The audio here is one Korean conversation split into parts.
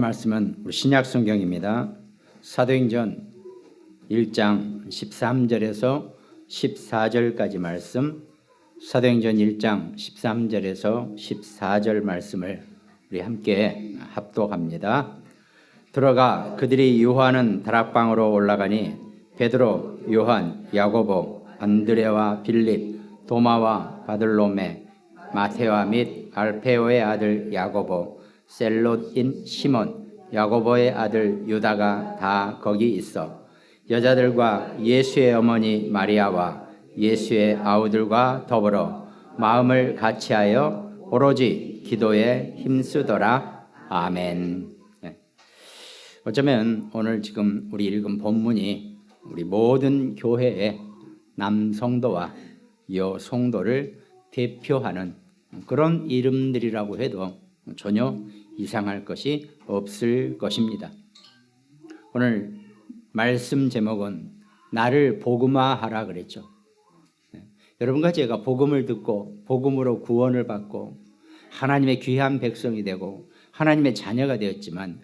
말씀은 우리 신약 성경입니다. 사도행전 1장 13절에서 14절까지 말씀, 사도행전 1장 13절에서 14절 말씀을 우리 함께 합독합니다. 들어가 그들이 유하는 다락방으로 올라가니 베드로, 요한, 야고보, 안드레와 빌립, 도마와 바들로메, 마테와 및 알페오의 아들 야고보, 셀롯인 시몬, 야고보의 아들 유다가 다 거기 있어 여자들과 예수의 어머니 마리아와 예수의 아우들과 더불어 마음을 같이하여 오로지 기도에 힘쓰더라. 아멘. 어쩌면 오늘 지금 우리 읽은 본문이 우리 모든 교회의 남성도와 여성도를 대표하는 그런 이름들이라고 해도 전혀 이상할 것이 없을 것입니다. 오늘 말씀 제목은 나를 복음화하라 그랬죠. 여러분과 제가 복음을 듣고 복음으로 구원을 받고 하나님의 귀한 백성이 되고 하나님의 자녀가 되었지만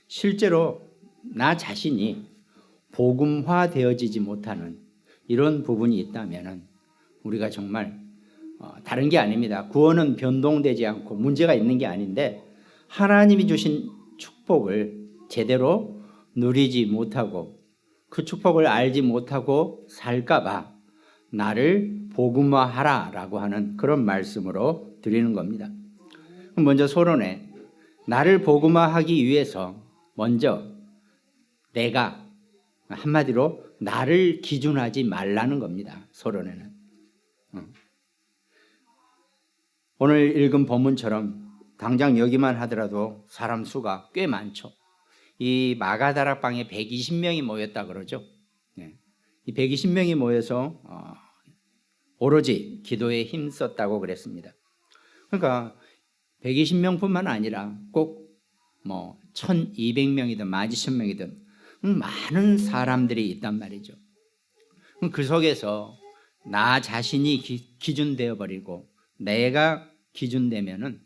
실제로 나 자신이 복음화되어지지 못하는 이런 부분이 있다면 우리가 정말 다른 게 아닙니다. 구원은 변동되지 않고 문제가 있는 게 아닌데 하나님이 주신 축복을 제대로 누리지 못하고 그 축복을 알지 못하고 살까 봐 나를 복음화하라라고 하는 그런 말씀으로 드리는 겁니다. 먼저 서론에 나를 복음화하기 위해서 먼저 내가 한마디로 나를 기준하지 말라는 겁니다. 서론에는. 오늘 읽은 본문처럼 당장 여기만 하더라도 사람 수가 꽤 많죠. 이 마가다락방에 120명이 모였다 그러죠. 이 120명이 모여서 오로지 기도에 힘썼다고 그랬습니다. 그러니까 120명뿐만 아니라 꼭 1200명이든 12000명이든 많은 사람들이 있단 말이죠. 그 속에서 나 자신이 기준되어 버리고 내가 기준되면은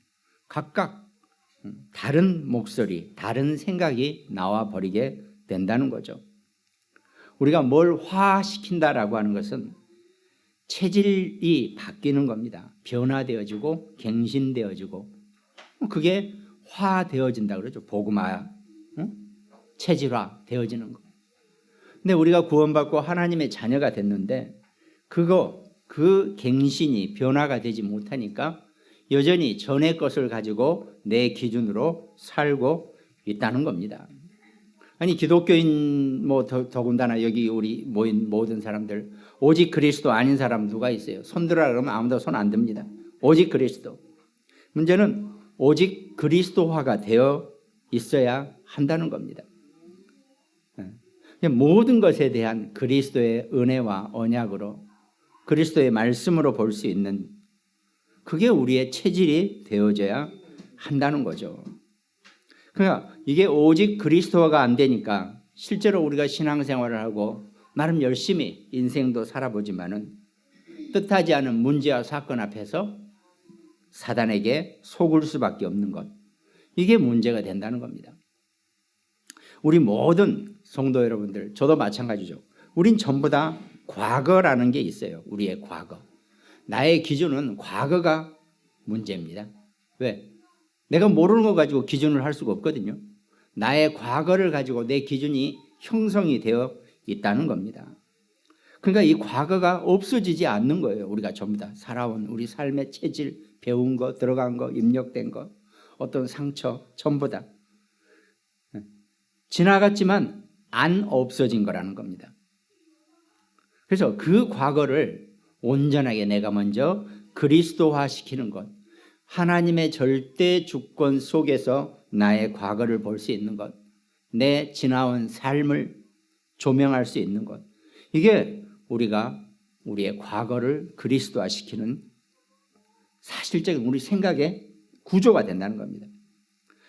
각각 다른 목소리, 다른 생각이 나와 버리게 된다는 거죠. 우리가 뭘 화시킨다라고 하는 것은 체질이 바뀌는 겁니다. 변화되어지고 갱신되어지고 그게 화되어진다 그러죠. 복음화, 체질화 되어지는 거. 근데 우리가 구원받고 하나님의 자녀가 됐는데 그 갱신이 변화가 되지 못하니까 여전히 전의 것을 가지고 내 기준으로 살고 있다는 겁니다. 아니 기독교인 더군다나 여기 우리 모인 모든 사람들 오직 그리스도 아닌 사람 누가 있어요? 손들어라 그러면 아무도 손 안 듭니다. 오직 그리스도. 문제는 오직 그리스도화가 되어 있어야 한다는 겁니다. 모든 것에 대한 그리스도의 은혜와 언약으로 그리스도의 말씀으로 볼 수 있는 그게 우리의 체질이 되어져야 한다는 거죠. 그러니까 이게 오직 그리스도화가 안 되니까 실제로 우리가 신앙생활을 하고 나름 열심히 인생도 살아보지만은 뜻하지 않은 문제와 사건 앞에서 사단에게 속을 수밖에 없는 것. 이게 문제가 된다는 겁니다. 우리 모든 성도 여러분들, 저도 마찬가지죠. 우린 전부 다 과거라는 게 있어요. 우리의 과거. 나의 기준은 과거가 문제입니다. 왜? 내가 모르는 거 가지고 기준을 할 수가 없거든요. 나의 과거를 가지고 내 기준이 형성이 되어 있다는 겁니다. 그러니까 이 과거가 없어지지 않는 거예요. 우리가 전부 다 살아온 우리 삶의 체질, 배운 거, 들어간 거, 입력된 거, 어떤 상처 전부 다 지나갔지만 안 없어진 거라는 겁니다. 그래서 그 과거를 온전하게 내가 먼저 그리스도화 시키는 것, 하나님의 절대 주권 속에서 나의 과거를 볼 수 있는 것, 내 지나온 삶을 조명할 수 있는 것, 이게 우리가 우리의 과거를 그리스도화 시키는 사실적인 우리 생각의 구조가 된다는 겁니다.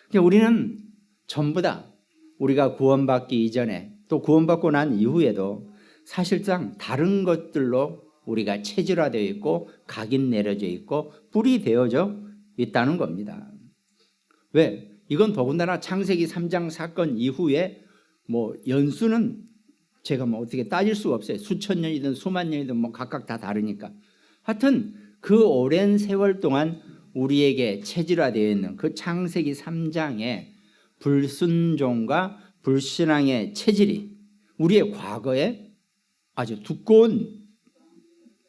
그러니까 우리는 전부 다 우리가 구원받기 이전에 또 구원받고 난 이후에도 사실상 다른 것들로 우리가 체질화되어 있고 각인 내려져 있고 뿌리 되어져 있다는 겁니다. 왜? 이건 더군다나 창세기 3장 사건 이후에 뭐 연수는 제가 뭐 어떻게 따질 수가 없어요. 수천 년이든 수만 년이든 뭐 각각 다 다르니까. 하여튼 그 오랜 세월 동안 우리에게 체질화되어 있는 그 창세기 3장의 불순종과 불신앙의 체질이 우리의 과거에 아주 두꺼운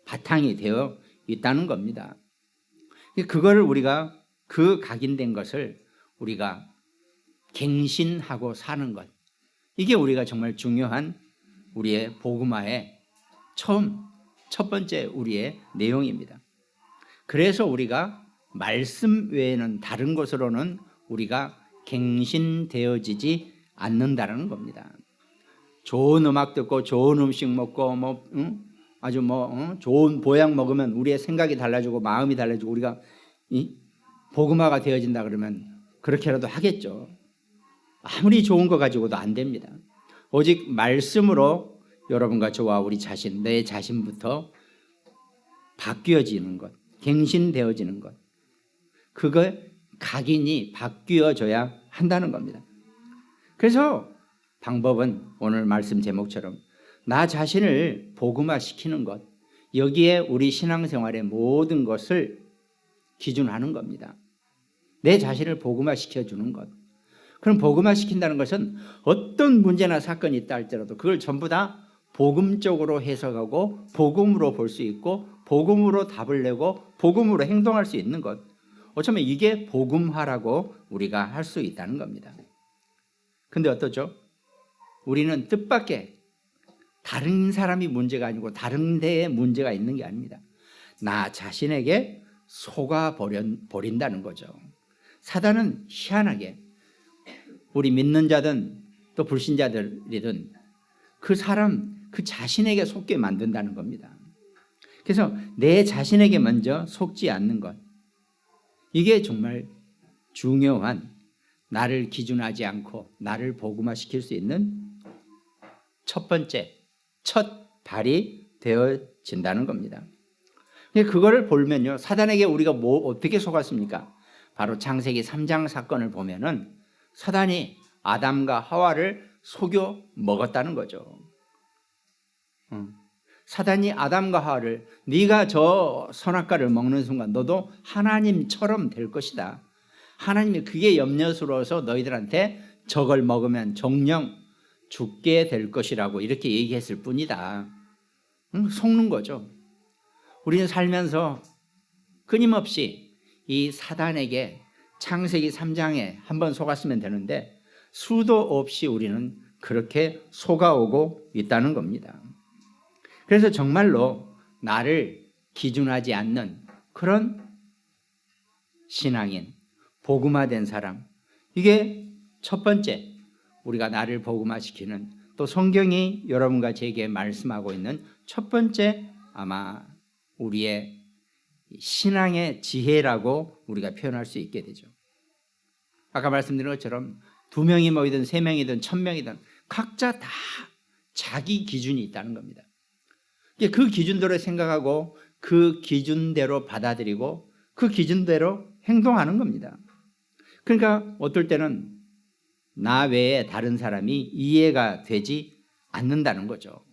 바탕이 되어 있다는 겁니다. 그거를 우리가 그 각인된 것을 우리가 갱신하고 사는 것, 이게 우리가 정말 중요한 우리의 복음화의 첫 번째 우리의 내용입니다. 그래서 우리가 말씀 외에는 다른 것으로는 우리가 갱신되어지지 않는다는 겁니다. 좋은 음악 듣고 좋은 음식 먹고 아주 좋은 보약 먹으면 우리의 생각이 달라지고 마음이 달라지고 우리가 복음화가 되어진다 그러면 그렇게라도 하겠죠. 아무리 좋은 거 가지고도 안 됩니다. 오직 말씀으로 여러분과 저와 우리 자신, 내 자신부터 바뀌어지는 것, 갱신되어지는 것, 그거 각인이 바뀌어져야 한다는 겁니다. 그래서 방법은 오늘 말씀 제목처럼 나 자신을 복음화시키는 것, 여기에 우리 신앙생활의 모든 것을 기준하는 겁니다. 내 자신을 복음화시켜주는 것. 그럼 복음화시킨다는 것은 어떤 문제나 사건이 있다 할지라도 그걸 전부 다 복음적으로 해석하고 복음으로 볼 수 있고 복음으로 답을 내고 복음으로 행동할 수 있는 것. 어쩌면 이게 복음화라고 우리가 할 수 있다는 겁니다. 근데 어떠죠? 우리는 뜻밖의 다른 사람이 문제가 아니고 다른 데에 문제가 있는 게 아닙니다. 나 자신에게 속아버린다는 거죠. 사단은 희한하게 우리 믿는 자든 또 불신자들이든 그 사람 그 자신에게 속게 만든다는 겁니다. 그래서 내 자신에게 먼저 속지 않는 것, 이게 정말 중요한, 나를 기준하지 않고 나를 복음화시킬 수 있는 첫 번째, 첫 발이 되어진다는 겁니다. 그거를 보면요, 사단에게 우리가 어떻게 속았습니까? 바로 창세기 3장 사건을 보면은 사단이 아담과 하와를 속여 먹었다는 거죠. 사단이 아담과 하와를 네가 저 선악과를 먹는 순간 너도 하나님처럼 될 것이다. 하나님이 그게 염려스러워서 너희들한테 저걸 먹으면 정녕 죽게 될 것이라고 이렇게 얘기했을 뿐이다. 속는 거죠. 우리는 살면서 끊임없이 이 사단에게 창세기 3장에 한번 속았으면 되는데 수도 없이 우리는 그렇게 속아오고 있다는 겁니다. 그래서 정말로 나를 기준하지 않는 그런 신앙인, 복음화된 사람, 이게 첫 번째 우리가 나를 복음화시키는, 또 성경이 여러분과 제게 말씀하고 있는 첫 번째 아마 우리의 신앙의 지혜라고 우리가 표현할 수 있게 되죠. 아까 말씀드린 것처럼 2명이 모이든 3명이든 1000명이든 각자 다 자기 기준이 있다는 겁니다. 그 기준대로 생각하고 그 기준대로 받아들이고 그 기준대로 행동하는 겁니다. 그러니까 어떨 때는 나 외에 다른 사람이 이해가 되지 않는다는 거죠.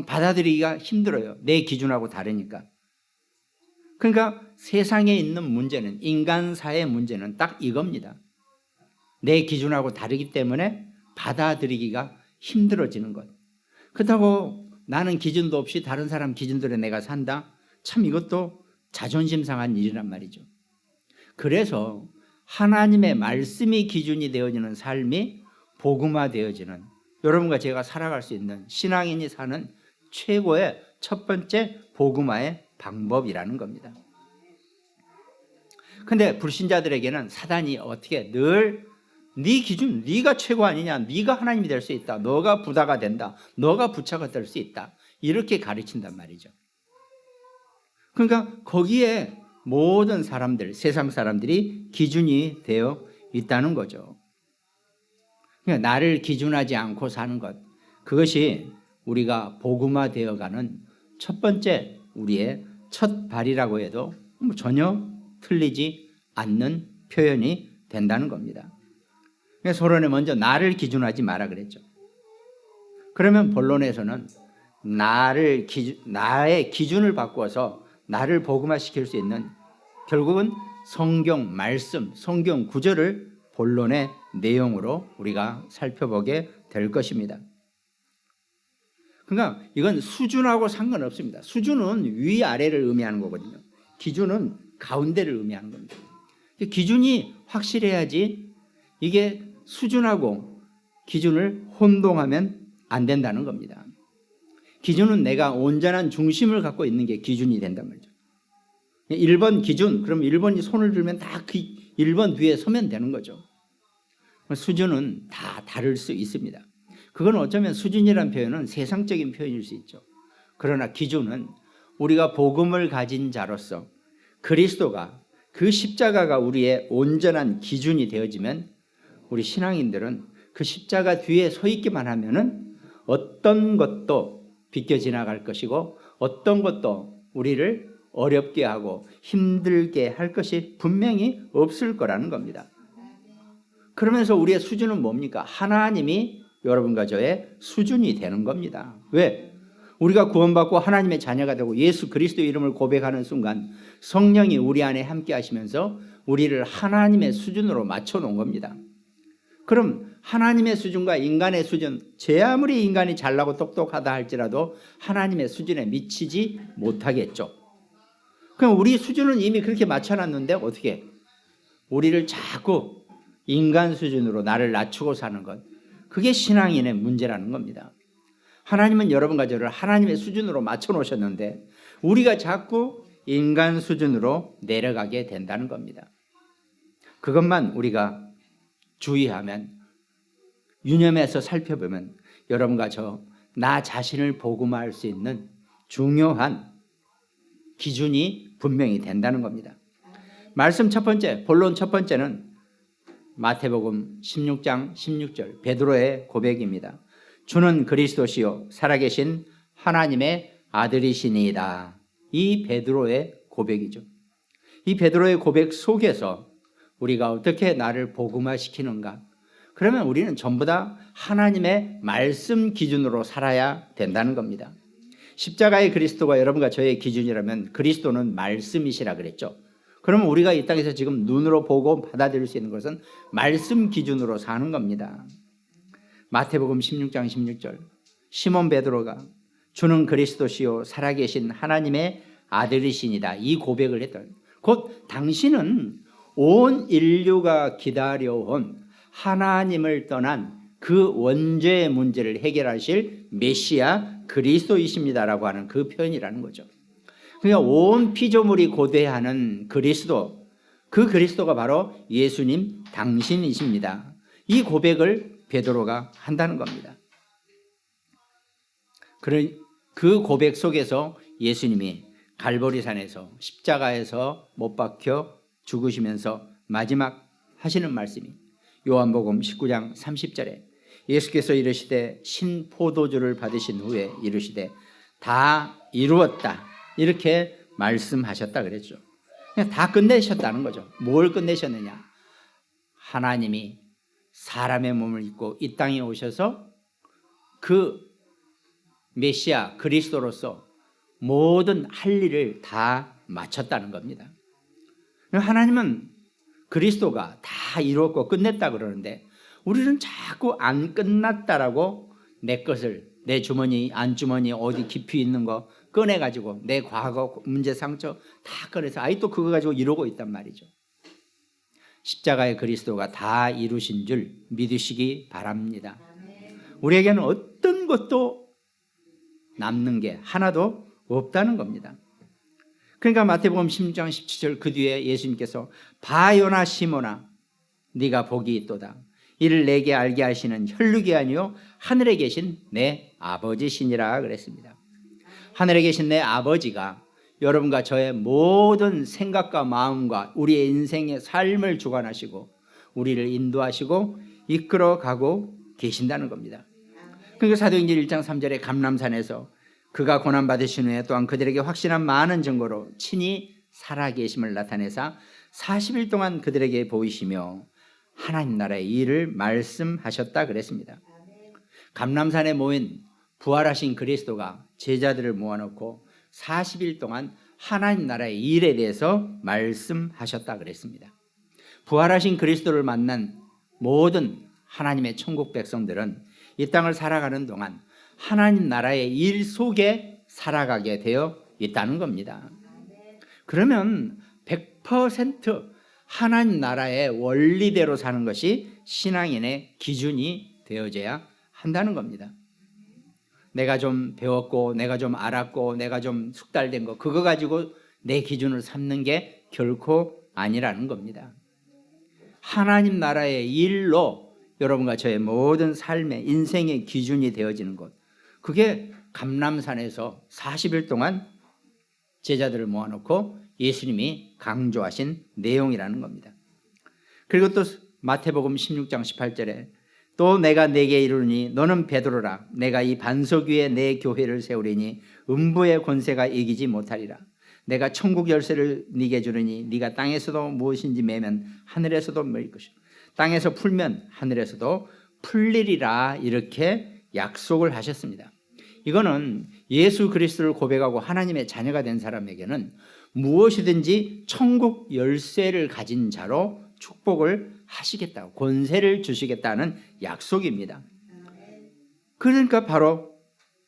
받아들이기가 힘들어요. 내 기준하고 다르니까. 그러니까 세상에 있는 문제는, 인간사의 문제는 딱 이겁니다. 내 기준하고 다르기 때문에 받아들이기가 힘들어지는 것. 그렇다고 나는 기준도 없이 다른 사람 기준대로 내가 산다? 참 이것도 자존심 상한 일이란 말이죠. 그래서 하나님의 말씀이 기준이 되어지는 삶이 복음화되어지는, 여러분과 제가 살아갈 수 있는 신앙인이 사는 최고의 첫 번째 복음화의 방법이라는 겁니다. 근데 불신자들에게는 사단이 어떻게 늘 네 기준, 네가 최고 아니냐, 네가 하나님이 될 수 있다, 너가 부다가 된다, 너가 부처가 될 수 있다, 이렇게 가르친단 말이죠. 그러니까 거기에 모든 사람들, 세상 사람들이 기준이 되어 있다는 거죠. 그러니까 나를 기준하지 않고 사는 것, 그것이 우리가 복음화되어가는 첫 번째 우리의 첫 발이라고 해도 전혀 틀리지 않는 표현이 된다는 겁니다. 서론에 먼저 나를 기준하지 마라 그랬죠. 그러면 본론에서는 나의 기준을 바꾸어서 나를 복음화시킬 수 있는 결국은 성경 말씀, 성경 구절을 본론의 내용으로 우리가 살펴보게 될 것입니다. 그러니까 이건 수준하고 상관없습니다. 수준은 위아래를 의미하는 거거든요. 기준은 가운데를 의미하는 겁니다. 기준이 확실해야지 이게 수준하고 기준을 혼동하면 안 된다는 겁니다. 기준은 내가 온전한 중심을 갖고 있는 게 기준이 된단 말이죠. 1번 기준, 그럼 1번이 손을 들면 다 그 1번 뒤에 서면 되는 거죠. 수준은 다 다를 수 있습니다. 그건 어쩌면 수준이라는 표현은 세상적인 표현일 수 있죠. 그러나 기준은 우리가 복음을 가진 자로서 그리스도가 그 십자가가 우리의 온전한 기준이 되어지면 우리 신앙인들은 그 십자가 뒤에 서 있기만 하면은 어떤 것도 비껴 지나갈 것이고 어떤 것도 우리를 어렵게 하고 힘들게 할 것이 분명히 없을 거라는 겁니다. 그러면서 우리의 수준은 뭡니까? 하나님이 여러분과 저의 수준이 되는 겁니다. 왜? 우리가 구원받고 하나님의 자녀가 되고 예수 그리스도의 이름을 고백하는 순간 성령이 우리 안에 함께 하시면서 우리를 하나님의 수준으로 맞춰 놓은 겁니다. 그럼 하나님의 수준과 인간의 수준, 제 아무리 인간이 잘나고 똑똑하다 할지라도 하나님의 수준에 미치지 못하겠죠. 그럼 우리 수준은 이미 그렇게 맞춰놨는데 어떻게? 우리를 자꾸 인간 수준으로 나를 낮추고 사는 것, 그게 신앙인의 문제라는 겁니다. 하나님은 여러분과 저를 하나님의 수준으로 맞춰 놓으셨는데 우리가 자꾸 인간 수준으로 내려가게 된다는 겁니다. 그것만 우리가 주의하면, 유념해서 살펴보면 여러분과 나 자신을 복음화할 수 있는 중요한 기준이 분명히 된다는 겁니다. 말씀 첫 번째, 본론 첫 번째는 마태복음 16장 16절 베드로의 고백입니다. 주는 그리스도시요 살아계신 하나님의 아들이시니이다. 이 베드로의 고백이죠. 이 베드로의 고백 속에서 우리가 어떻게 나를 복음화시키는가? 그러면 우리는 전부 다 하나님의 말씀 기준으로 살아야 된다는 겁니다. 십자가의 그리스도가 여러분과 저의 기준이라면 그리스도는 말씀이시라 그랬죠. 그러면 우리가 이 땅에서 지금 눈으로 보고 받아들일 수 있는 것은 말씀 기준으로 사는 겁니다. 마태복음 16장 16절 시몬 베드로가 주는 그리스도시요 살아계신 하나님의 아들이시니다. 이 고백을 했던 곧 당신은 온 인류가 기다려온 하나님을 떠난 그 원죄의 문제를 해결하실 메시아 그리스도이십니다라고 하는 그 표현이라는 거죠. 그러니까 온 피조물이 고대하는 그리스도, 그 그리스도가 바로 예수님 당신이십니다. 이 고백을 베드로가 한다는 겁니다. 그 고백 속에서 예수님이 갈보리산에서 십자가에서 못 박혀 죽으시면서 마지막 하시는 말씀이 요한복음 19장 30절에 예수께서 이르시되 신포도주를 받으신 후에 이르시되 다 이루었다 이렇게 말씀하셨다 그랬죠. 그냥 다 끝내셨다는 거죠. 뭘 끝내셨느냐? 하나님이 사람의 몸을 입고 이 땅에 오셔서 그 메시아 그리스도로서 모든 할 일을 다 마쳤다는 겁니다. 하나님은 그리스도가 다 이루었고 끝냈다 그러는데 우리는 자꾸 안 끝났다라고 내 것을, 내 주머니 안주머니 어디 깊이 있는 거 꺼내가지고 내 과거 문제 상처 다 꺼내서 아직도 그거 가지고 이러고 있단 말이죠. 십자가의 그리스도가 다 이루신 줄 믿으시기 바랍니다. 우리에게는 어떤 것도 남는 게 하나도 없다는 겁니다. 그러니까 마태복음 16장 17절 그 뒤에 예수님께서 바요나 시몬아 네가 복이 있도다. 이를 내게 알게 하시는 혈육이 아니요 하늘에 계신 내 아버지시니라 그랬습니다. 하늘에 계신 내 아버지가 여러분과 저의 모든 생각과 마음과 우리의 인생의 삶을 주관하시고 우리를 인도하시고 이끌어가고 계신다는 겁니다. 그러니까 사도행전 1장 3절에 감람산에서 그가 고난받으신 후에 또한 그들에게 확신한 많은 증거로 친히 살아계심을 나타내사 40일 동안 그들에게 보이시며 하나님 나라의 일을 말씀하셨다 그랬습니다. 감람산에 모인 부활하신 그리스도가 제자들을 모아놓고 40일 동안 하나님 나라의 일에 대해서 말씀하셨다 그랬습니다. 부활하신 그리스도를 만난 모든 하나님의 천국 백성들은 이 땅을 살아가는 동안 하나님 나라의 일 속에 살아가게 되어 있다는 겁니다. 그러면 100% 하나님 나라의 원리대로 사는 것이 신앙인의 기준이 되어져야 한다는 겁니다. 내가 좀 배웠고 내가 좀 알았고 내가 좀 숙달된 거 그거 가지고 내 기준을 삼는 게 결코 아니라는 겁니다. 하나님 나라의 일로 여러분과 저의 모든 삶의 인생의 기준이 되어지는 것, 그게 감람산에서 40일 동안 제자들을 모아놓고 예수님이 강조하신 내용이라는 겁니다. 그리고 또 마태복음 16장 18절에 또 내가 네게 이르노니 너는 베드로라 내가 이 반석 위에 내 교회를 세우리니 음부의 권세가 이기지 못하리라. 내가 천국 열쇠를 네게 주르니 네가 땅에서도 무엇인지 매면 하늘에서도 매일 것이고 땅에서 풀면 하늘에서도 풀리리라. 이렇게 약속을 하셨습니다. 이거는 예수 그리스도를 고백하고 하나님의 자녀가 된 사람에게는 무엇이든지 천국 열쇠를 가진 자로 축복을 하시겠다고, 권세를 주시겠다는 약속입니다. 그러니까 바로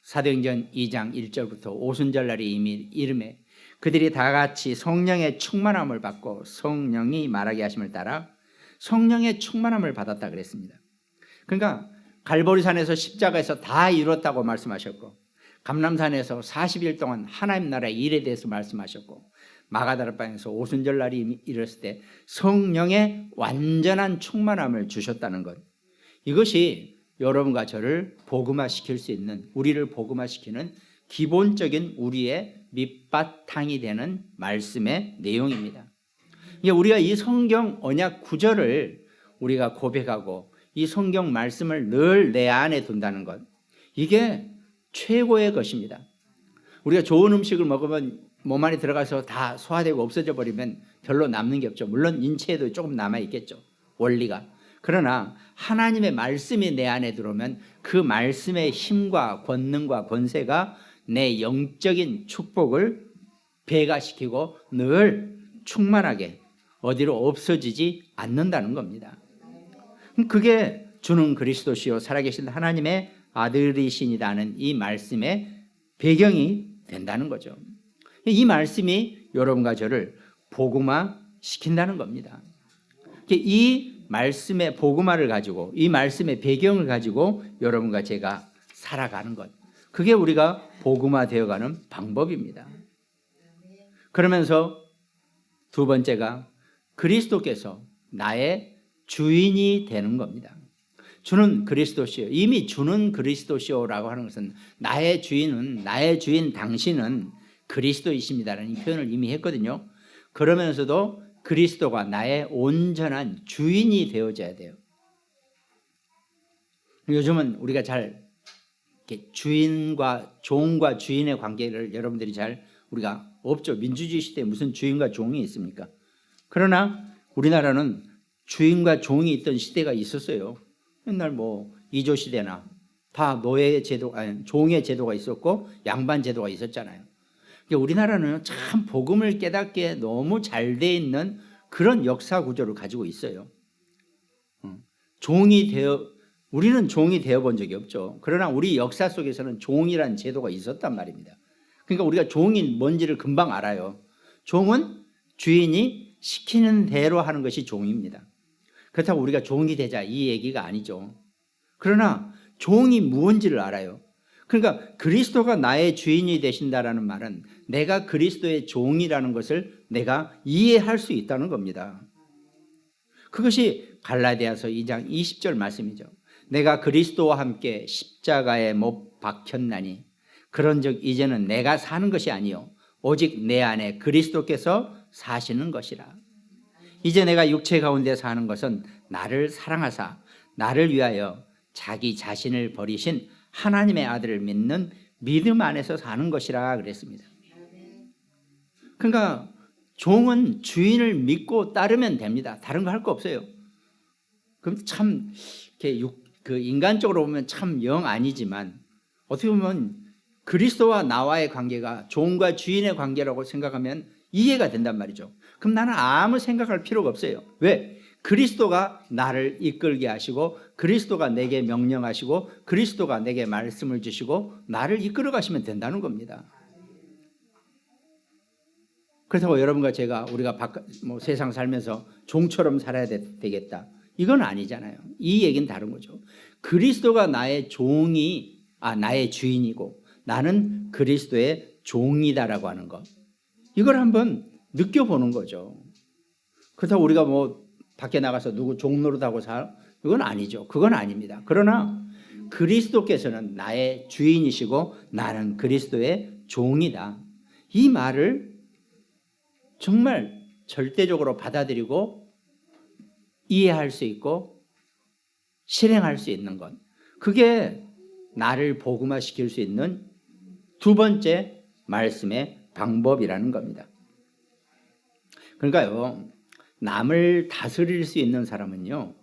사도행전 2장 1절부터 오순절날이 이미 이름에 그들이 다 같이 성령의 충만함을 받고 성령이 말하게 하심을 따라 성령의 충만함을 받았다 그랬습니다. 그러니까 갈보리산에서 십자가에서 다 이뤘다고 말씀하셨고 감람산에서 40일 동안 하나님 나라의 일에 대해서 말씀하셨고 마가다락방에서 오순절날이 이뤘을 때 성령의 완전한 충만함을 주셨다는 것, 이것이 여러분과 저를 복음화시킬 수 있는, 우리를 복음화시키는 기본적인 우리의 밑바탕이 되는 말씀의 내용입니다. 우리가 이 성경 언약 구절을 우리가 고백하고 이 성경 말씀을 늘 내 안에 둔다는 것, 이게 최고의 것입니다. 우리가 좋은 음식을 먹으면 몸 안에 들어가서 다 소화되고 없어져 버리면 별로 남는 게 없죠. 물론 인체에도 조금 남아 있겠죠, 원리가. 그러나 하나님의 말씀이 내 안에 들어오면 그 말씀의 힘과 권능과 권세가 내 영적인 축복을 배가시키고 늘 충만하게 어디로 없어지지 않는다는 겁니다. 그게 주는 그리스도시요 살아계신 하나님의 아들이시니다는 이 말씀의 배경이 된다는 거죠. 이 말씀이 여러분과 저를 복음화 시킨다는 겁니다. 이 말씀의 복음화를 가지고, 이 말씀의 배경을 가지고 여러분과 제가 살아가는 것, 그게 우리가 복음화 되어가는 방법입니다. 그러면서 두 번째가 그리스도께서 나의 주인이 되는 겁니다. 주는 그리스도시요, 이미 주는 그리스도시요라고 하는 것은 나의 주인은, 나의 주인 당신은 그리스도이십니다라는 표현을 이미 했거든요. 그러면서도 그리스도가 나의 온전한 주인이 되어져야 돼요. 요즘은 우리가 잘 이렇게 주인과 종과 주인의 관계를 여러분들이 잘 우리가 없죠. 민주주의 시대에 무슨 주인과 종이 있습니까? 그러나 우리나라는 주인과 종이 있던 시대가 있었어요. 옛날 뭐 이조 시대나 다 노예 제도, 아니 종의 제도가 있었고 양반 제도가 있었잖아요. 우리나라는 참 복음을 깨닫기에 너무 잘 돼 있는 그런 역사 구조를 가지고 있어요. 우리는 종이 되어 본 적이 없죠. 그러나 우리 역사 속에서는 종이라는 제도가 있었단 말입니다. 그러니까 우리가 종이 뭔지를 금방 알아요. 종은 주인이 시키는 대로 하는 것이 종입니다. 그렇다고 우리가 종이 되자 이 얘기가 아니죠. 그러나 종이 무엇인지를 알아요. 그러니까 그리스도가 나의 주인이 되신다라는 말은 내가 그리스도의 종이라는 것을 내가 이해할 수 있다는 겁니다. 그것이 갈라디아서 2장 20절 말씀이죠. 내가 그리스도와 함께 십자가에 못 박혔나니 그런즉 이제는 내가 사는 것이 아니요 오직 내 안에 그리스도께서 사시는 것이라. 이제 내가 육체 가운데 사는 것은 나를 사랑하사 나를 위하여 자기 자신을 버리신 하나님의 아들을 믿는 믿음 안에서 사는 것이라 그랬습니다. 그러니까 종은 주인을 믿고 따르면 됩니다. 다른 거 할 거 없어요. 그럼 참 그 인간적으로 보면 참 영 아니지만 어떻게 보면 그리스도와 나와의 관계가 종과 주인의 관계라고 생각하면 이해가 된단 말이죠. 그럼 나는 아무 생각할 필요가 없어요. 왜? 그리스도가 나를 이끌게 하시고 그리스도가 내게 명령하시고 그리스도가 내게 말씀을 주시고 나를 이끌어 가시면 된다는 겁니다. 그렇다고 여러분과 제가 우리가 세상 살면서 종처럼 살아야 되겠다. 이건 아니잖아요. 이 얘기는 다른 거죠. 그리스도가 나의 나의 주인이고 나는 그리스도의 종이다라고 하는 것. 이걸 한번 느껴보는 거죠. 그렇다고 우리가 밖에 나가서 누구 종 노릇하고 이건 아니죠. 그건 아닙니다. 그러나 그리스도께서는 나의 주인이시고 나는 그리스도의 종이다. 이 말을 정말 절대적으로 받아들이고 이해할 수 있고 실행할 수 있는 것. 그게 나를 복음화시킬 수 있는 두 번째 말씀의 방법이라는 겁니다. 그러니까요, 남을 다스릴 수 있는 사람은요,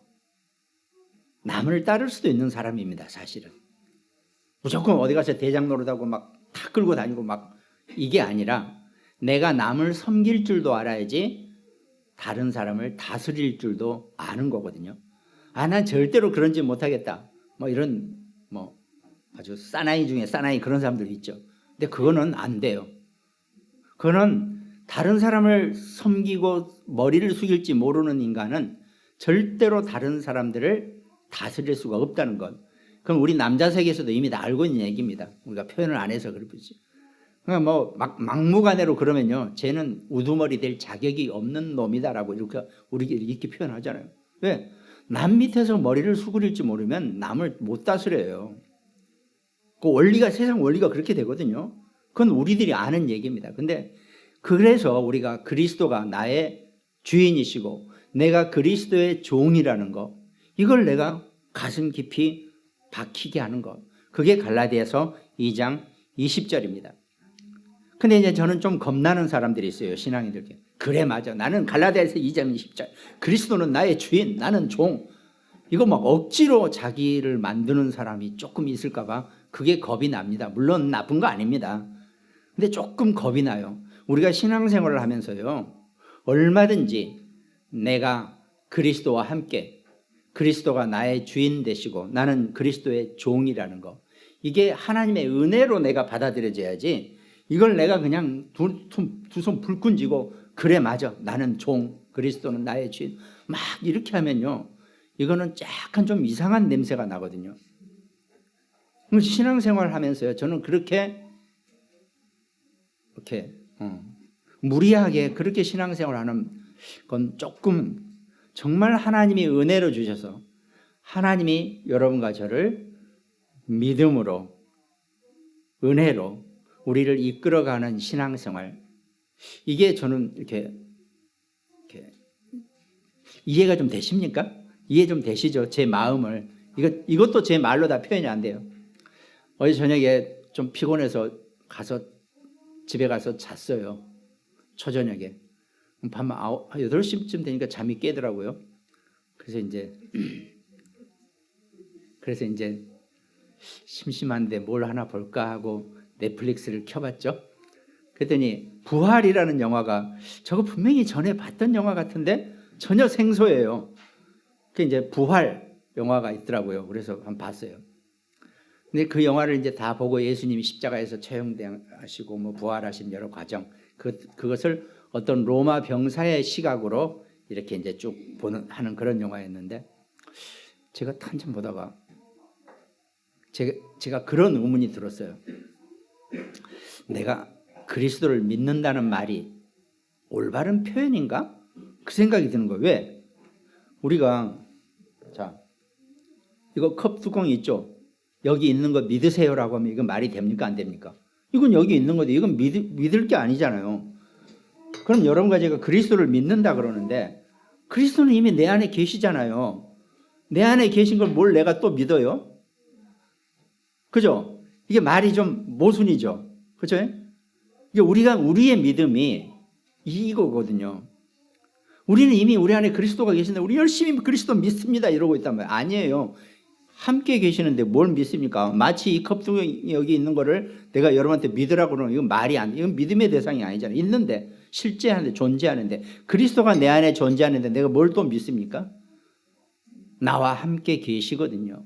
남을 따를 수도 있는 사람입니다. 사실은 무조건 어디 가서 대장 노릇하고 막 다 끌고 다니고 막 이게 아니라 내가 남을 섬길 줄도 알아야지 다른 사람을 다스릴 줄도 아는 거거든요. 난 절대로 그런 짓 못하겠다. 이런 아주 사나이 중에 사나이 그런 사람들 있죠. 근데 그거는 안 돼요. 그거는 다른 사람을 섬기고 머리를 숙일지 모르는 인간은 절대로 다른 사람들을 다스릴 수가 없다는 것. 그럼 우리 남자 세계에서도 이미 다 알고 있는 얘기입니다. 우리가 표현을 안 해서 그렇지. 그러니까 막무가내로 그러면요, 쟤는 우두머리 될 자격이 없는 놈이다라고 이렇게 표현하잖아요. 왜? 남 밑에서 머리를 수그릴지 모르면 남을 못 다스려요. 그 원리가, 세상 원리가 그렇게 되거든요. 그건 우리들이 아는 얘기입니다. 근데 그래서 우리가 그리스도가 나의 주인이시고 내가 그리스도의 종이라는 거, 이걸 내가 가슴 깊이 박히게 하는 것, 그게 갈라디아서 2장 20절입니다. 근데 이제 저는 좀 겁나는 사람들이 있어요. 신앙인들께. 그래, 맞아. 나는 갈라디아서 2장 20절. 그리스도는 나의 주인, 나는 종. 이거 억지로 자기를 만드는 사람이 조금 있을까 봐 그게 겁이 납니다. 물론 나쁜 거 아닙니다. 근데 조금 겁이 나요. 우리가 신앙생활을 하면서요, 얼마든지 내가 그리스도와 함께 그리스도가 나의 주인 되시고 나는 그리스도의 종이라는 거, 이게 하나님의 은혜로 내가 받아들여져야지 이걸 내가 그냥 두 손 불끈 쥐고 그래 맞아 나는 종 그리스도는 나의 주인 막 이렇게 하면요, 이거는 약간 좀 이상한 냄새가 나거든요. 신앙생활 하면서요, 저는 그렇게 무리하게 그렇게 신앙생활 하는 건 조금, 정말 하나님이 은혜로 주셔서 하나님이 여러분과 저를 믿음으로 은혜로 우리를 이끌어가는 신앙생활, 이게 저는 이렇게 이해가 좀 되십니까? 이해 좀 되시죠? 제 마음을. 이것도 제 말로 다 표현이 안 돼요. 어제 저녁에 좀 피곤해서 집에 가서 잤어요. 초저녁에. 밤 8시쯤 되니까 잠이 깨더라고요. 그래서 이제 심심한데 뭘 하나 볼까 하고 넷플릭스를 켜봤죠. 그랬더니 부활이라는 영화가, 저거 분명히 전에 봤던 영화 같은데 전혀 생소해요. 그 이제 부활 영화가 있더라고요. 그래서 한번 봤어요. 근데 그 영화를 이제 다 보고 예수님이 십자가에서 처형하시고 부활하신 여러 과정, 그것을 어떤 로마 병사의 시각으로 이렇게 이제 쭉 하는 그런 영화였는데, 제가 한참 보다가 제가 그런 의문이 들었어요. 내가 그리스도를 믿는다는 말이 올바른 표현인가? 그 생각이 드는 거예요. 왜? 우리가 이거 컵 뚜껑이 있죠? 여기 있는 거 믿으세요라고 하면 이건 말이 됩니까? 안 됩니까? 이건 여기 있는 건데 이건 믿을 게 아니잖아요. 그럼 여러분과 제가 그리스도를 믿는다 그러는데 그리스도는 이미 내 안에 계시잖아요. 내 안에 계신 걸 뭘 내가 또 믿어요? 그죠? 이게 말이 좀 모순이죠. 그죠? 이게 우리의 믿음이 이거거든요. 우리는 이미 우리 안에 그리스도가 계신데 우리 열심히 그리스도 믿습니다 이러고 있단 말이에요. 아니에요. 함께 계시는데 뭘 믿습니까? 마치 이 컵통이 여기 있는 거를 내가 여러분한테 믿으라고 그러면 이건 말이 안 돼. 이건 믿음의 대상이 아니잖아요. 있는데 실제하는데 존재하는데 그리스도가 내 안에 존재하는데 내가 뭘 또 믿습니까? 나와 함께 계시거든요.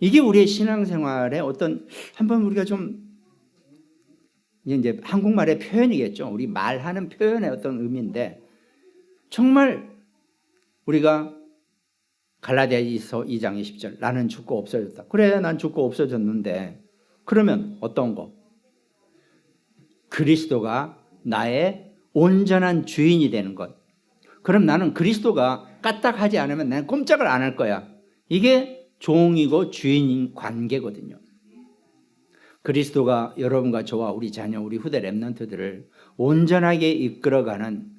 이게 우리의 신앙생활의 어떤 한번 우리가 좀 이제 한국말의 표현이겠죠. 우리 말하는 표현의 어떤 의미인데 정말 우리가 갈라디아서 2장 20절 나는 죽고 없어졌다. 그래 난 죽고 없어졌는데 그러면 어떤 거? 그리스도가 나의 온전한 주인이 되는 것. 그럼 나는 그리스도가 까딱하지 않으면 나는 꼼짝을 안 할 거야. 이게 종이고 주인인 관계거든요. 그리스도가 여러분과 저와 우리 자녀 우리 후대 렘넌트들을 온전하게 이끌어가는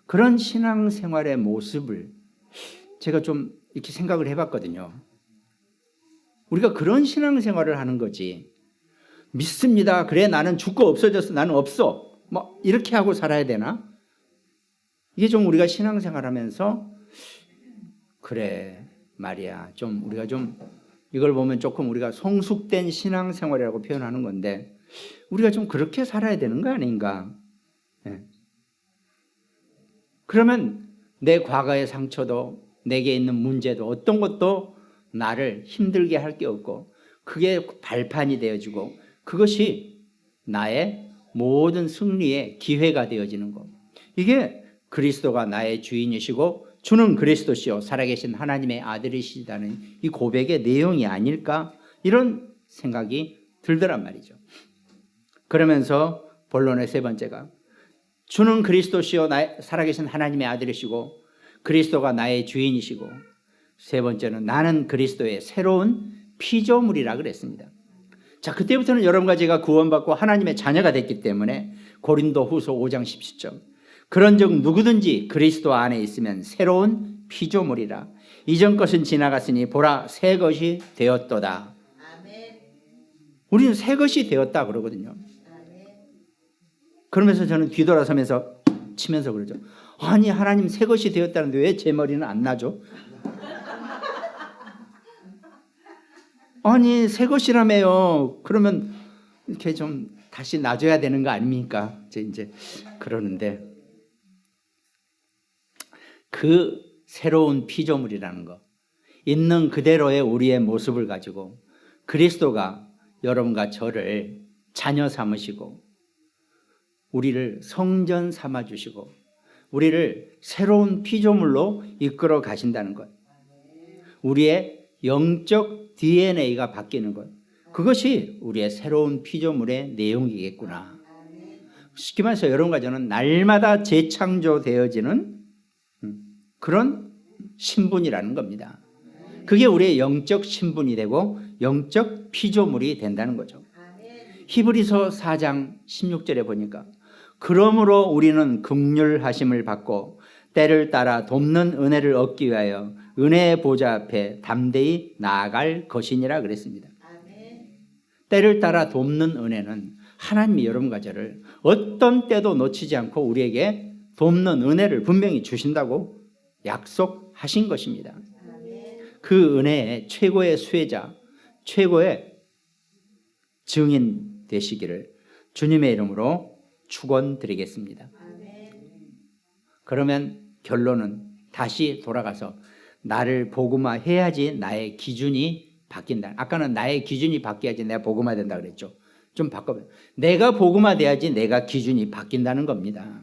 그런 신앙생활의 모습을 제가 좀 이렇게 생각을 해봤거든요. 우리가 그런 신앙생활을 하는 거지 믿습니다. 그래 나는 죽고 없어졌어. 나는 없어. 뭐 이렇게 하고 살아야 되나? 이게 좀 우리가 신앙생활하면서 그래 말이야. 좀 우리가 좀 이걸 보면 조금 우리가 성숙된 신앙생활이라고 표현하는 건데 우리가 좀 그렇게 살아야 되는 거 아닌가? 네. 그러면 내 과거의 상처도 내게 있는 문제도 어떤 것도 나를 힘들게 할 게 없고 그게 발판이 되어지고 그것이 나의 모든 승리의 기회가 되어지는 것. 이게 그리스도가 나의 주인이시고 주는 그리스도시요 살아계신 하나님의 아들이시다는 이 고백의 내용이 아닐까 이런 생각이 들더란 말이죠. 그러면서 본론의 세 번째가 주는 그리스도시요 살아계신 하나님의 아들이시고 그리스도가 나의 주인이시고 세 번째는 나는 그리스도의 새로운 피조물이라 그랬습니다. 자, 그때부터는 여러분과 제가 구원받고 하나님의 자녀가 됐기 때문에 고린도후서 5장 17절 그런즉 누구든지 그리스도 안에 있으면 새로운 피조물이라 이전 것은 지나갔으니 보라 새 것이 되었도다. 우리는 새 것이 되었다 그러거든요. 그러면서 저는 뒤돌아서면서 치면서 그러죠. 아니 하나님 새 것이 되었다는데 왜 제 머리는 안 나죠? 아니 새 것이라며요. 그러면 이렇게 좀 다시 놔줘야 되는 거 아닙니까? 이제 그러는데 그 새로운 피조물이라는 거 있는 그대로의 우리의 모습을 가지고 그리스도가 여러분과 저를 자녀 삼으시고 우리를 성전 삼아주시고 우리를 새로운 피조물로 이끌어 가신다는 것. 우리의 영적 DNA가 바뀌는 것. 그것이 우리의 새로운 피조물의 내용이겠구나. 쉽게 말해서 여러분과 저는 날마다 재창조되어지는 그런 신분이라는 겁니다. 그게 우리의 영적 신분이 되고 영적 피조물이 된다는 거죠. 히브리서 4장 16절에 보니까 그러므로 우리는 긍휼하심을 받고 때를 따라 돕는 은혜를 얻기 위하여 은혜의 보좌 앞에 담대히 나아갈 것이니라 그랬습니다. 때를 따라 돕는 은혜는 하나님이 여러분과 저를 어떤 때도 놓치지 않고 우리에게 돕는 은혜를 분명히 주신다고 약속하신 것입니다. 그 은혜의 최고의 수혜자, 최고의 증인 되시기를 주님의 이름으로 축원드리겠습니다. 그러면 결론은 다시 돌아가서 나를 복음화해야지 나의 기준이 바뀐다. 아까는 나의 기준이 바뀌어야지 내가 복음화된다 그랬죠. 좀 바꿔봐요. 내가 복음화돼야지 내가 기준이 바뀐다는 겁니다.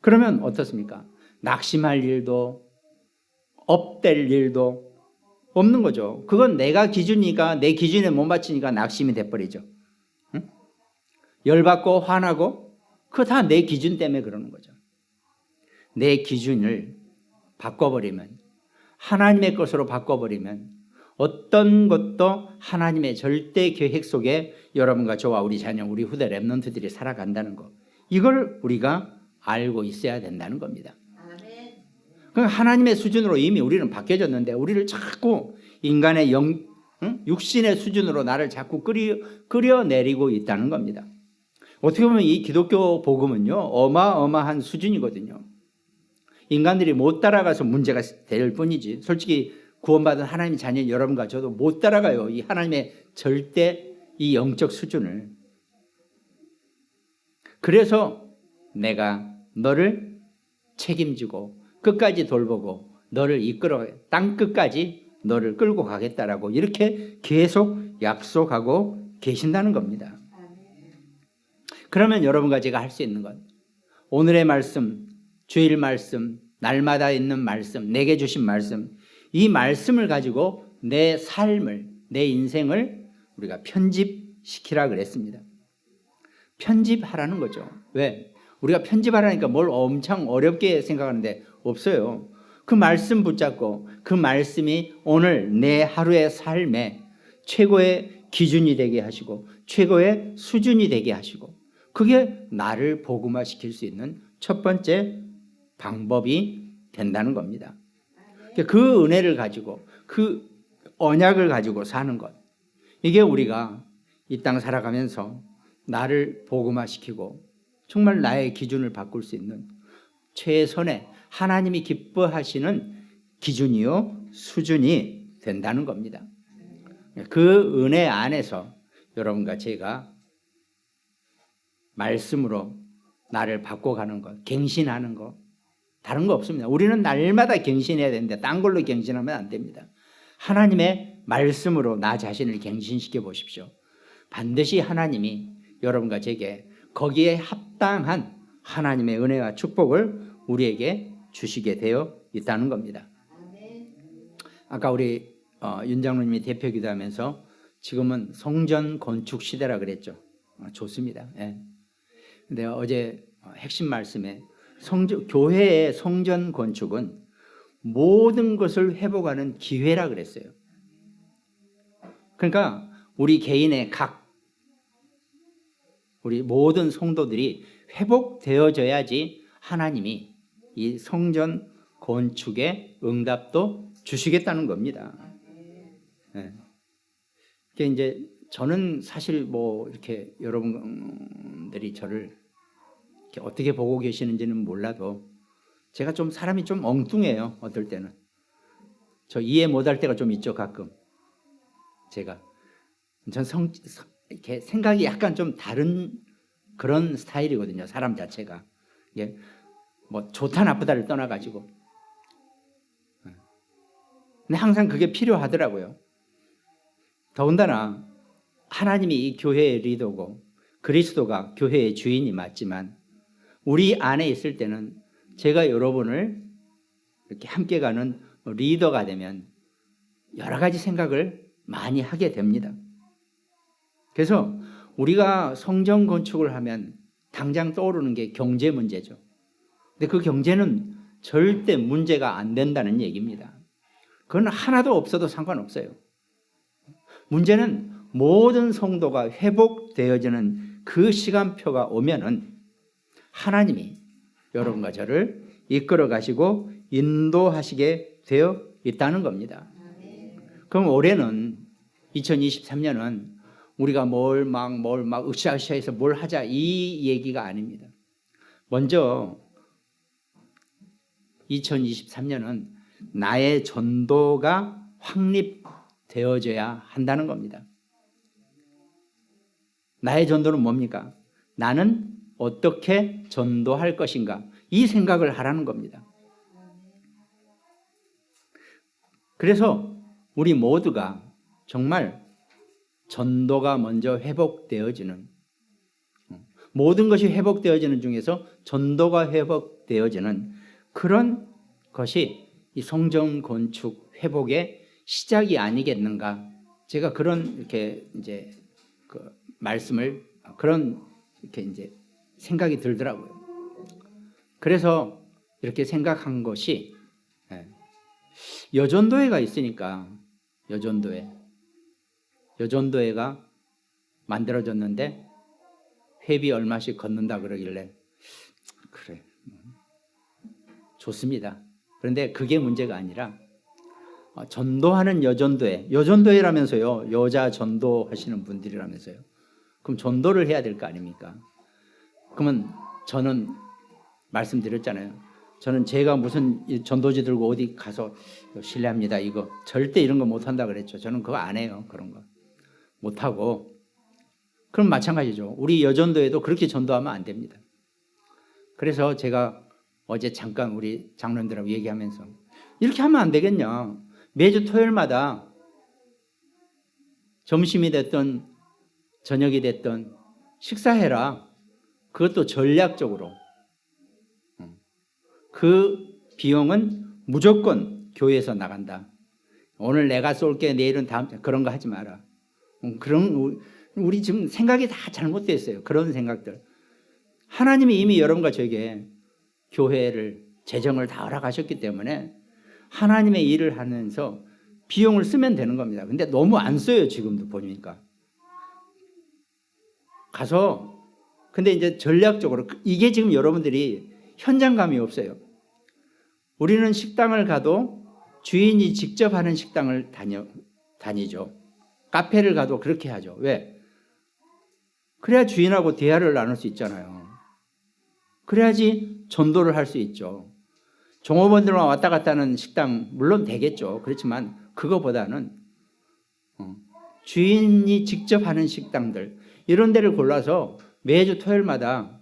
그러면 어떻습니까? 낙심할 일도 업될 일도 없는 거죠. 그건 내가 기준이니까 내 기준에 못 맞추니까 낙심이 돼버리죠. 응? 열받고 화나고 그거 다 내 기준 때문에 그러는 거죠. 내 기준을 바꿔버리면 하나님의 것으로 바꿔버리면 어떤 것도 하나님의 절대 계획 속에 여러분과 저와 우리 자녀 우리 후대 렘넌트들이 살아간다는 것 이걸 우리가 알고 있어야 된다는 겁니다. 그러니까 하나님의 수준으로 이미 우리는 바뀌어졌는데 우리를 자꾸 인간의 육신의 수준으로 나를 자꾸 끌어내리고 있다는 겁니다. 어떻게 보면 이 기독교 복음은요, 어마어마한 수준이거든요. 인간들이 못 따라가서 문제가 될 뿐이지, 솔직히 구원받은 하나님의 자녀인 여러분과 저도 못 따라가요. 이 하나님의 절대 이 영적 수준을. 그래서 내가 너를 책임지고 끝까지 돌보고 너를 이끌어 땅 끝까지 너를 끌고 가겠다라고 이렇게 계속 약속하고 계신다는 겁니다. 그러면 여러분과 제가 할 수 있는 것, 오늘의 말씀, 주일 말씀, 날마다 있는 말씀, 내게 주신 말씀, 이 말씀을 가지고 내 삶을, 내 인생을 우리가 편집시키라 그랬습니다. 편집하라는 거죠. 왜? 우리가 편집하라니까 뭘 엄청 어렵게 생각하는데 없어요. 그 말씀 붙잡고 그 말씀이 오늘 내 하루의 삶에 최고의 기준이 되게 하시고 최고의 수준이 되게 하시고, 그게 나를 복음화시킬 수 있는 첫 번째 방법이 된다는 겁니다. 그 은혜를 가지고 그 언약을 가지고 사는 것, 이게 우리가 이 땅 살아가면서 나를 복음화시키고 정말 나의 기준을 바꿀 수 있는 최선의 하나님이 기뻐하시는 기준이요 수준이 된다는 겁니다. 그 은혜 안에서 여러분과 제가 말씀으로 나를 바꿔가는 것, 갱신하는 것, 다른 거 없습니다. 우리는 날마다 갱신해야 되는데 딴 걸로 갱신하면 안 됩니다. 하나님의 말씀으로 나 자신을 갱신시켜 보십시오. 반드시 하나님이 여러분과 제게 거기에 합당한 하나님의 은혜와 축복을 우리에게 주시게 되어 있다는 겁니다. 아까 우리 윤 장로님이 대표 기도하면서 지금은 성전 건축 시대라 그랬죠. 좋습니다. 예. 근데 어제 핵심 말씀에 교회의 성전 건축은 모든 것을 회복하는 기회라 그랬어요. 그러니까 우리 개인의 우리 모든 성도들이 회복되어져야지 하나님이 이 성전 건축의 응답도 주시겠다는 겁니다. 네. 그러니까 이제 저는 사실 뭐 이렇게 여러분들이 저를 이렇게 어떻게 보고 계시는지는 몰라도 제가 좀 사람이 좀 엉뚱해요. 어떨 때는 저 이해 못할 때가 좀 있죠. 가끔 제가 전 이렇게 생각이 약간 좀 다른 그런 스타일이거든요. 사람 자체가. 예. 뭐 좋다 나쁘다를 떠나가지고. 근데 항상 그게 필요하더라고요. 더군다나 하나님이 이 교회의 리더고 그리스도가 교회의 주인이 맞지만 우리 안에 있을 때는 제가 여러분을 이렇게 함께 가는 리더가 되면 여러 가지 생각을 많이 하게 됩니다. 그래서 우리가 성전 건축을 하면 당장 떠오르는 게 경제 문제죠. 근데 그 경제는 절대 문제가 안 된다는 얘기입니다. 그건 하나도 없어도 상관없어요. 문제는 모든 성도가 회복되어지는 그 시간표가 오면은 하나님이 여러분과 저를 이끌어 가시고 인도하시게 되어 있다는 겁니다. 그럼 올해는 2023년은 우리가 뭘 막 으쌰으쌰해서 뭘 하자 이 얘기가 아닙니다. 먼저 2023년은 나의 전도가 확립되어져야 한다는 겁니다. 나의 전도는 뭡니까? 나는 어떻게 전도할 것인가? 이 생각을 하라는 겁니다. 그래서 우리 모두가 정말 전도가 먼저 회복되어지는, 모든 것이 회복되어지는 중에서 전도가 회복되어지는 그런 것이 이 성전 건축 회복의 시작이 아니겠는가? 제가 그런 이렇게 이제 그 말씀을 그런 이렇게 이제 생각이 들더라고요. 그래서 이렇게 생각한 것이 여전도회가 있으니까 여전도회가 만들어졌는데 회비 얼마씩 걷는다 그러길래 그래 좋습니다. 그런데 그게 문제가 아니라 전도하는 여전도회라면서요. 여자 전도하시는 분들이라면서요. 그럼 전도를 해야 될 거 아닙니까? 그러면 저는 말씀드렸잖아요. 저는 제가 무슨 전도지 들고 어디 가서 실례합니다, 이거 절대 이런 거 못한다 그랬죠. 저는 그거 안 해요. 그런 거 못하고. 그럼 마찬가지죠. 우리 여전도에도 그렇게 전도하면 안 됩니다. 그래서 제가 어제 잠깐 우리 장로님들하고 얘기하면서 이렇게 하면 안 되겠냐. 매주 토요일마다 점심이 됐든 저녁이 됐든 식사해라. 그것도 전략적으로. 그 비용은 무조건 교회에서 나간다. 오늘 내가 쏠게, 내일은 다음, 그런 거 하지 마라. 그런, 우리 지금 생각이 다 잘못됐어요. 그런 생각들. 하나님이 이미 여러분과 저에게 교회를, 재정을 다 허락하셨기 때문에 하나님의 일을 하면서 비용을 쓰면 되는 겁니다. 근데 너무 안 써요, 지금도 보니까. 가서, 근데 이제 전략적으로, 이게 지금 여러분들이 현장감이 없어요. 우리는 식당을 가도 주인이 직접 하는 식당을 다니죠. 카페를 가도 그렇게 하죠. 왜? 그래야 주인하고 대화를 나눌 수 있잖아요. 그래야지 전도를 할 수 있죠. 종업원들만 왔다 갔다 하는 식당 물론 되겠죠. 그렇지만 그거보다는 주인이 직접 하는 식당들, 이런 데를 골라서 매주 토요일마다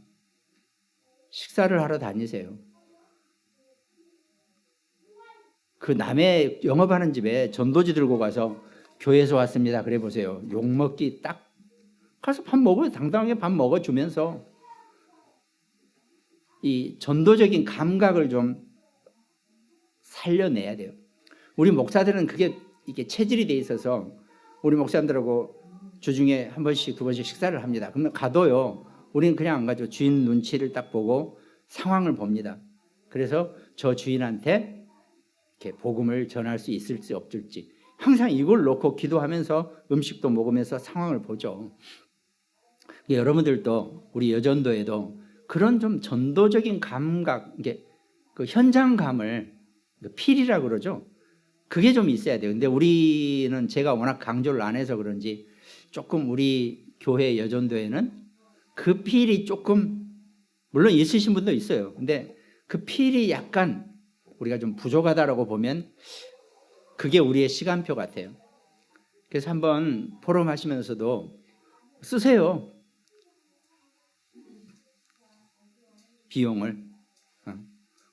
식사를 하러 다니세요. 그 남의 영업하는 집에 전도지 들고 가서 교회에서 왔습니다 그래 보세요. 욕먹기 딱. 가서 밥 먹어요. 당당하게 밥 먹어주면서 이 전도적인 감각을 좀 살려내야 돼요. 우리 목사들은 그게 이게 체질이 돼 있어서 우리 목사님들하고 주중에 한 번씩 두 번씩 식사를 합니다. 그러면 가도요, 우리는 그냥 안 가죠. 주인 눈치를 딱 보고 상황을 봅니다. 그래서 저 주인한테 이렇게 복음을 전할 수 있을지 없을지 항상 이걸 놓고 기도하면서 음식도 먹으면서 상황을 보죠. 여러분들도 우리 여전도에도 그런 좀 전도적인 감각, 이게 그 현장감을 필이라고 그러죠. 그게 좀 있어야 돼요. 근데 우리는 제가 워낙 강조를 안 해서 그런지 조금 우리 교회 여전도에는 그 필이 조금, 물론 있으신 분도 있어요. 근데 그 필이 약간 우리가 좀 부족하다라고 보면 그게 우리의 시간표 같아요. 그래서 한번 포럼 하시면서도 쓰세요. 비용을.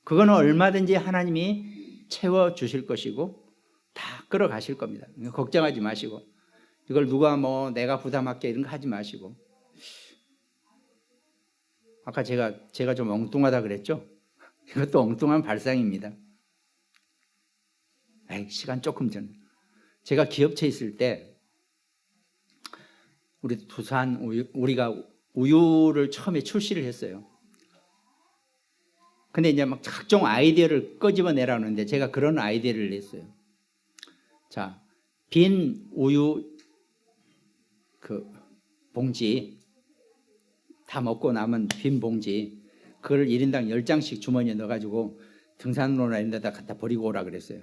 그거는 얼마든지 하나님이 채워주실 것이고 다 끌어가실 겁니다. 걱정하지 마시고, 이걸 누가 뭐 내가 부담할게 이런 거 하지 마시고. 아까 제가 좀 엉뚱하다 그랬죠? 이것도 엉뚱한 발상입니다. 시간 조금 전. 제가 기업체 있을 때 우리 두산 우리가 우유를 처음에 출시를 했어요. 근데 이제 막 각종 아이디어를 끄집어내라는데 제가 그런 아이디어를 냈어요. 자, 빈 우유 그 봉지, 다 먹고 남은 빈 봉지, 그걸 1인당 10장씩 주머니에 넣어가지고 등산로나 이런 데다 갖다 버리고 오라 그랬어요.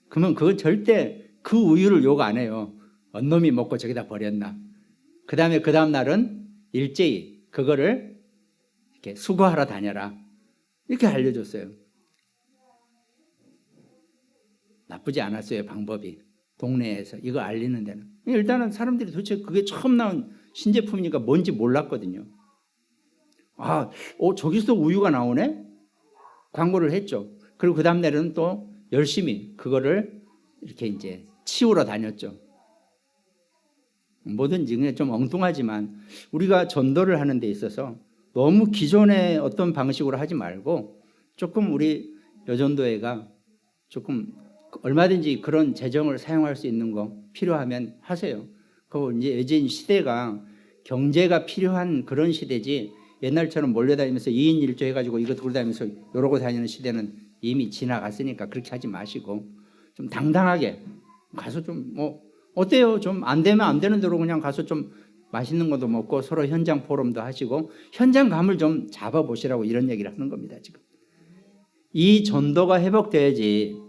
그러면 그건 절대 그 우유를 욕 안 해요. 언놈이 먹고 저기다 버렸나. 그 다음 날은 일제히 그거를 이렇게 수거하러 다녀라. 이렇게 알려줬어요. 나쁘지 않았어요, 방법이. 동네에서 이거 알리는 데는. 일단은 사람들이 도대체 그게 처음 나온 신제품이니까 뭔지 몰랐거든요. 저기서 우유가 나오네? 광고를 했죠. 그리고 그 다음 날은 또 열심히 그거를 이렇게 이제 치우러 다녔죠. 뭐든지 그냥 좀 엉뚱하지만 우리가 전도를 하는 데 있어서 너무 기존의 어떤 방식으로 하지 말고 조금 우리 여전도회가 조금 얼마든지 그런 재정을 사용할 수 있는 거 필요하면 하세요. 그리고 이제 요즘 시대가 경제가 필요한 그런 시대지 옛날처럼 몰려다니면서 2인 1조 해가지고 이거 들고 다니면서 이러고 다니는 시대는 이미 지나갔으니까 그렇게 하지 마시고 좀 당당하게 가서 좀 어때요? 좀 안 되면 안 되는 대로 그냥 가서 좀 맛있는 것도 먹고 서로 현장 포럼도 하시고 현장감을 좀 잡아보시라고 이런 얘기를 하는 겁니다. 지금 이 전도가 회복돼야지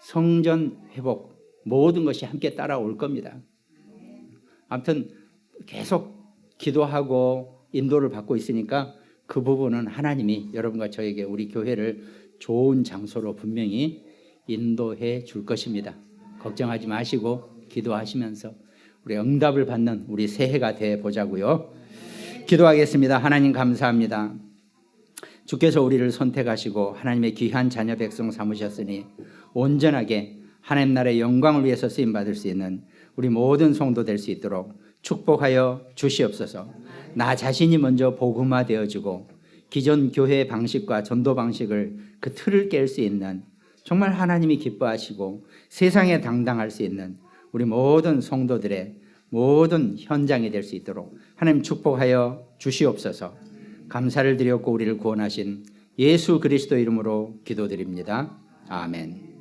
성전 회복 모든 것이 함께 따라올 겁니다. 아무튼 계속 기도하고 인도를 받고 있으니까 그 부분은 하나님이 여러분과 저에게 우리 교회를 좋은 장소로 분명히 인도해 줄 것입니다. 걱정하지 마시고 기도하시면서 우리 응답을 받는 우리 새해가 돼 보자고요. 기도하겠습니다. 하나님 감사합니다. 주께서 우리를 선택하시고 하나님의 귀한 자녀 백성 삼으셨으니 온전하게 하나님 나라의 영광을 위해서 쓰임 받을 수 있는 우리 모든 성도 될 수 있도록 축복하여 주시옵소서. 나 자신이 먼저 복음화되어지고 기존 교회의 방식과 전도 방식을 그 틀을 깰 수 있는 정말 하나님이 기뻐하시고 세상에 당당할 수 있는 우리 모든 성도들의 모든 현장이 될 수 있도록 하나님 축복하여 주시옵소서. 감사를 드렸고 우리를 구원하신 예수 그리스도 이름으로 기도드립니다. 아멘.